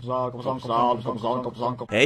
Hey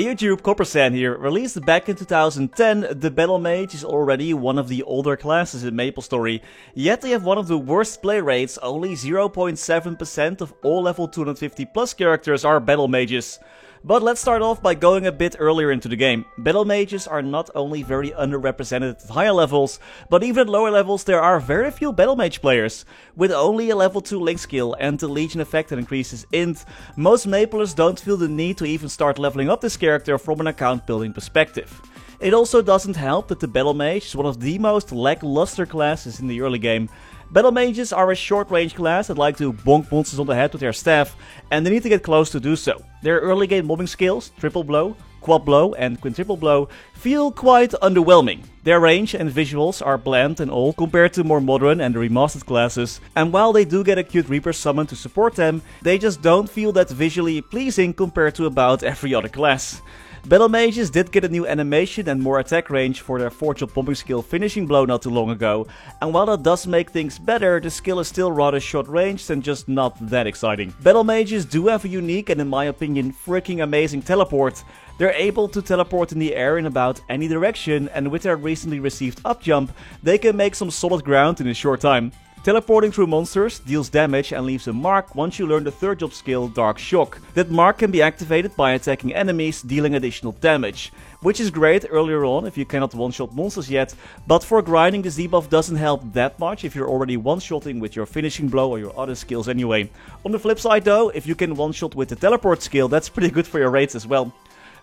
YouTube, Coppersan here. Released back in 2010, the Battle Mage is already one of the older classes in MapleStory, yet they have one of the worst play rates. Only 0.7% of all level 250 plus characters are Battle Mages. But let's start off by going a bit earlier into the game. Battle Mages are not only very underrepresented at higher levels, but even at lower levels there are very few Battle Mage players. With only a level 2 Link skill and the Legion effect that increases int, most Maplers don't feel the need to even start leveling up this character from an account building perspective. It also doesn't help that the Battle Mage is one of the most lackluster classes in the early game. Battle Mages are a short range class that like to bonk monsters on the head with their staff, and they need to get close to do so. Their early game mobbing skills, triple blow, quad blow and quintuple blow, feel quite underwhelming. Their range and visuals are bland and old compared to more modern and remastered classes, and while they do get a cute Reaper summon to support them, they just don't feel that visually pleasing compared to about every other class. Battle Mages did get a new animation and more attack range for their 4-drop bombing skill Finishing Blow not too long ago, and while that does make things better, the skill is still rather short ranged and just not that exciting. Battle Mages do have a unique and in my opinion freaking amazing teleport. They're able to teleport in the air in about any direction, and with their recently received up jump, they can make some solid ground in a short time. Teleporting through monsters deals damage and leaves a mark once you learn the 3rd job skill Dark Shock. That mark can be activated by attacking enemies, dealing additional damage, which is great earlier on if you cannot one-shot monsters yet, but for grinding this debuff doesn't help that much if you're already one-shotting with your Finishing Blow or your other skills anyway. On the flip side though, if you can one-shot with the teleport skill, that's pretty good for your rates as well.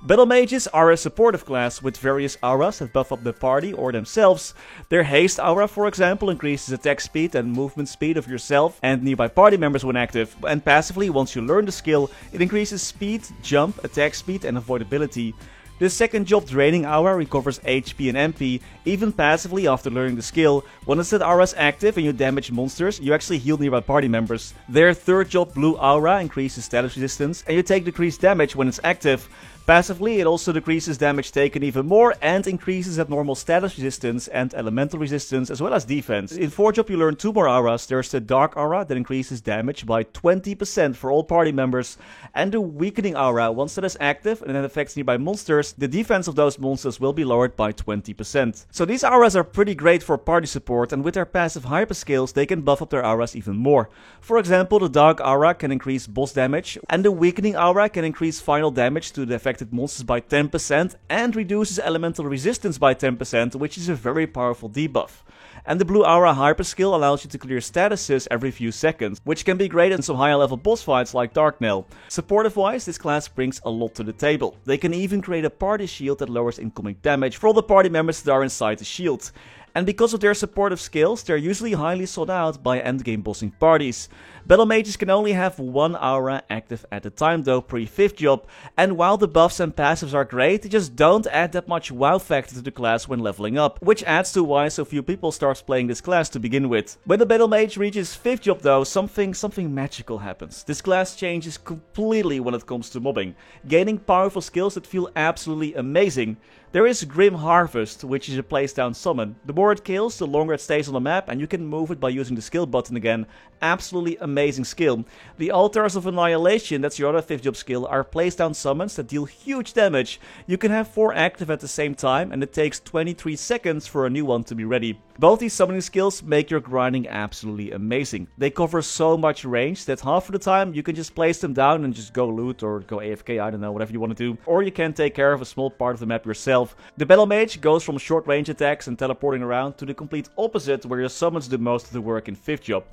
Battle Mages are a supportive class with various auras that buff up the party or themselves. Their Haste aura, for example, increases attack speed and movement speed of yourself and nearby party members when active, and passively, once you learn the skill, it increases speed, jump, attack speed and avoidability. The 2nd job Draining aura recovers HP and MP, even passively after learning the skill. Once that aura is active and you damage monsters, you actually heal nearby party members. Their 3rd job Blue aura increases status resistance and you take decreased damage when it's active. Passively, it also decreases damage taken even more and increases abnormal status resistance and elemental resistance as well as defense. In 4th job you learn 2 more auras. There's the Dark aura that increases damage by 20% for all party members, and the Weakening aura. Once that is active and it affects nearby monsters, the defense of those monsters will be lowered by 20%. So these auras are pretty great for party support, and with their passive hyper skills they can buff up their auras even more. For example, the Dark aura can increase boss damage, and the Weakening aura can increase final damage to the affected monsters by 10% and reduces elemental resistance by 10%, which is a very powerful debuff. And the Blue aura hyper skill allows you to clear statuses every few seconds, which can be great in some higher level boss fights like Darknell. Supportive wise, this class brings a lot to the table. They can even create a party shield that lowers incoming damage for all the party members that are inside the shield. And because of their supportive skills, they're usually highly sought out by endgame bossing parties. Battle Mages can only have 1 aura active at a time though pre 5th job, and while the buffs and passives are great, they just don't add that much wow factor to the class when leveling up, which adds to why so few people start playing this class to begin with. When the Battle Mage reaches 5th job though, something magical happens. This class changes completely when it comes to mobbing, gaining powerful skills that feel absolutely amazing. There is Grim Harvest, which is a place down summon. The more it kills, the longer it stays on the map, and you can move it by using the skill button again. Absolutely amazing skill. The Altars of Annihilation, that's your other 5th job skill, are place down summons that deal huge damage. You can have 4 active at the same time, and it takes 23 seconds for a new one to be ready. Both these summoning skills make your grinding absolutely amazing. They cover so much range that half of the time you can just place them down and just go loot or go AFK, I don't know, whatever you want to do. Or you can take care of a small part of the map yourself. The Battle Mage goes from short range attacks and teleporting around to the complete opposite, where your summons do most of the work in 5th job.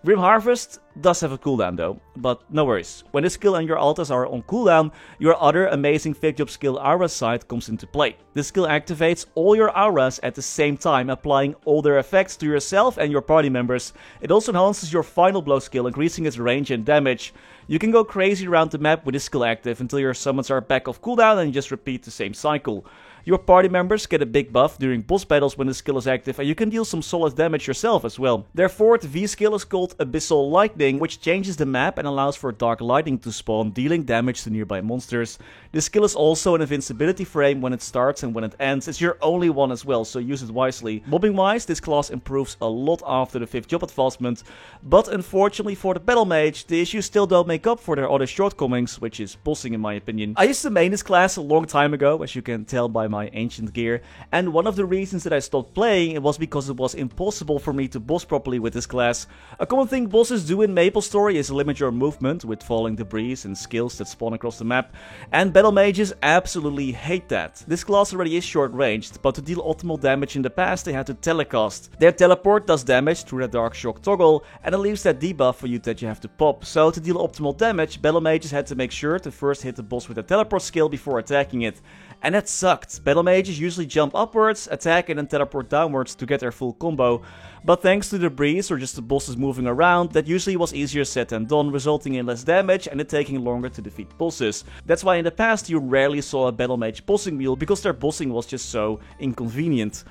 Grim Harvest does have a cooldown though, but no worries. When this skill and your altars are on cooldown, your other amazing 5th job skill Aura Sight comes into play. This skill activates all your auras at the same time, applying all their effects to yourself and your party members. It also enhances your Final Blow skill, increasing its range and damage. You can go crazy around the map with this skill active until your summons are back off cooldown and you just repeat the same cycle. Your party members get a big buff during boss battles when the skill is active, and you can deal some solid damage yourself as well. Their fourth V skill is called Abyssal Lightning, which changes the map and allows for dark lightning to spawn, dealing damage to nearby monsters. This skill is also an invincibility frame when it starts and when it ends. It's your only one as well, so use it wisely. Mobbing wise, this class improves a lot after the 5th job advancement, but unfortunately for the Battle Mage, the issues still don't make up for their other shortcomings, which is bossing in my opinion. I used to main this class a long time ago, as you can tell by my ancient gear, and one of the reasons that I stopped playing it was because it was impossible for me to boss properly with this class. A common thing bosses do in MapleStory is limit your movement with falling debris and skills that spawn across the map, and Battle Mages absolutely hate that. This class already is short ranged, but to deal optimal damage in the past they had to telecast. Their teleport does damage through the Dark Shock toggle, and it leaves that debuff for you that you have to pop. So to deal optimal damage, Battle Mages had to make sure to first hit the boss with a teleport skill before attacking it. And that sucked. Battle Mages usually jump upwards, attack and then teleport downwards to get their full combo. But thanks to the breeze or just the bosses moving around, that usually was easier said than done, resulting in less damage and it taking longer to defeat bosses. That's why in the past you rarely saw a Battle Mage bossing wheel, because their bossing was just so inconvenient.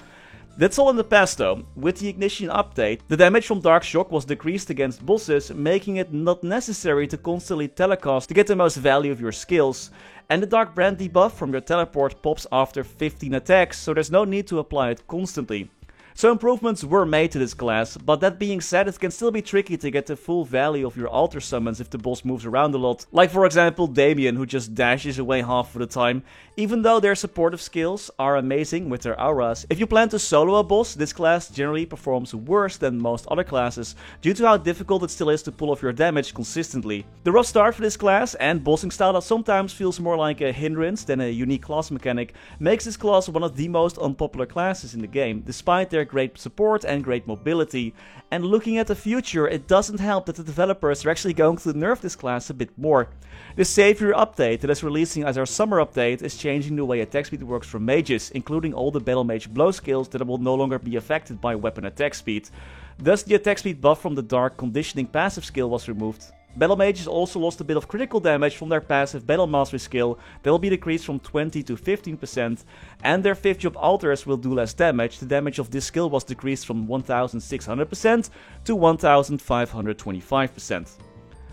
That's all in the past though. With the Ignition update, the damage from Dark Shock was decreased against bosses, making it not necessary to constantly telecast to get the most value of your skills. And the Dark Brand debuff from your teleport pops after 15 attacks, so there's no need to apply it constantly. So improvements were made to this class, but that being said, it can still be tricky to get the full value of your altar summons if the boss moves around a lot. Like for example Damien, who just dashes away half of the time. Even though their supportive skills are amazing with their auras, if you plan to solo a boss, this class generally performs worse than most other classes due to how difficult it still is to pull off your damage consistently. The rough start for this class and bossing style that sometimes feels more like a hindrance than a unique class mechanic makes this class one of the most unpopular classes in the game, despite their great support and great mobility. And looking at the future, it doesn't help that the developers are actually going to nerf this class a bit more. The Savior update that is releasing as our summer update is changing the way attack speed works for mages, including all the Battle Mage blow skills that will no longer be affected by weapon attack speed. Thus the attack speed buff from the Dark Conditioning passive skill was removed. Battle Mages also lost a bit of critical damage from their passive Battle Mastery skill that will be decreased from 20 to 15%, and their 5th job altars will do less damage. The damage of this skill was decreased from 1600% to 1525%.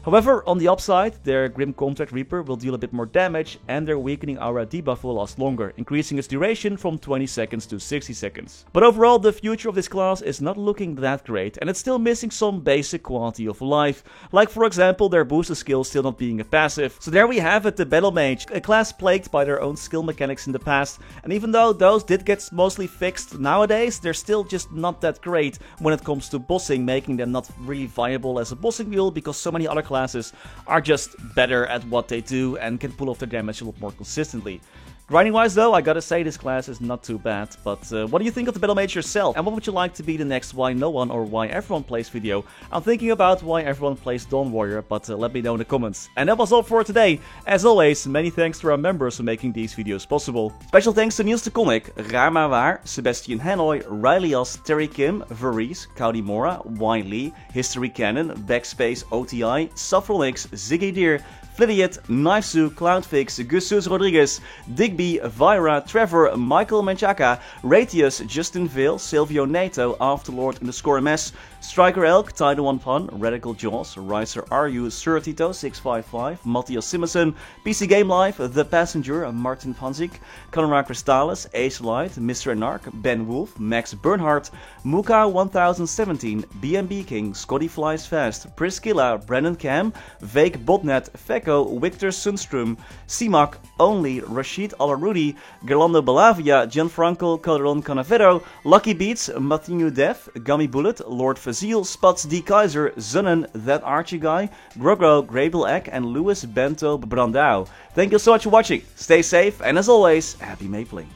However, on the upside, their Grim Contract Reaper will deal a bit more damage, and their Weakening Aura debuff will last longer, increasing its duration from 20 seconds to 60 seconds. But overall, the future of this class is not looking that great, and it's still missing some basic quality of life, like for example their booster skill still not being a passive. So there we have it, the Battle Mage, a class plagued by their own skill mechanics in the past, and even though those did get mostly fixed nowadays, they're still just not that great when it comes to bossing, making them not really viable as a bossing wheel because so many other classes are just better at what they do and can pull off their damage a lot more consistently. Grinding wise though, I gotta say this class is not too bad, but what do you think of the Battle Mage yourself? And what would you like to be the next Why No One or Why Everyone Plays video? I'm thinking about why everyone plays Dawn Warrior, but let me know in the comments. And that was all for today. As always, many thanks to our members for making these videos possible. Special thanks to Niels de Konik, Raar Maar Waar, Sebastian Hanoi, Rileyas, Terry Kim, Varese, Cody Mora, Y Lee, History Cannon, Backspace OTI, Saffronix, Ziggy Deer, Flidiot, Knifesu, Cloudfix, Gustus Rodriguez, Digby, Vira, Trevor, Michael Menchaca, Ratius, Justin Vale, Silvio Nato, Afterlord_MS, Striker Elk, Tidal One Pun, Radical Jaws, Riser RU, Sir Tito 655, Matthias Simonsen, PC Game Life, The Passenger, Martin Panzik, Conrad Crystallis, Ace Light, Mr. Anarch, Ben Wolf, Max Bernhardt, Muka 1017, BNB King, Scotty Flies Fast, Priscilla, Brandon Cam, Vake Botnet, Feko, Victor Sundstrom, Simak, Only, Rashid Alarudi, Gerlando Balavia, Gianfranco Calderon Canavero, Lucky Beats, Matthew Dev, Gummy Bullet, Lord Fazil, Spots D. Kaiser, Zunnen, That Archie Guy, Grogro, Grable Egg, and Louis Bento Brandao. Thank you so much for watching, stay safe, and as always, happy mapling.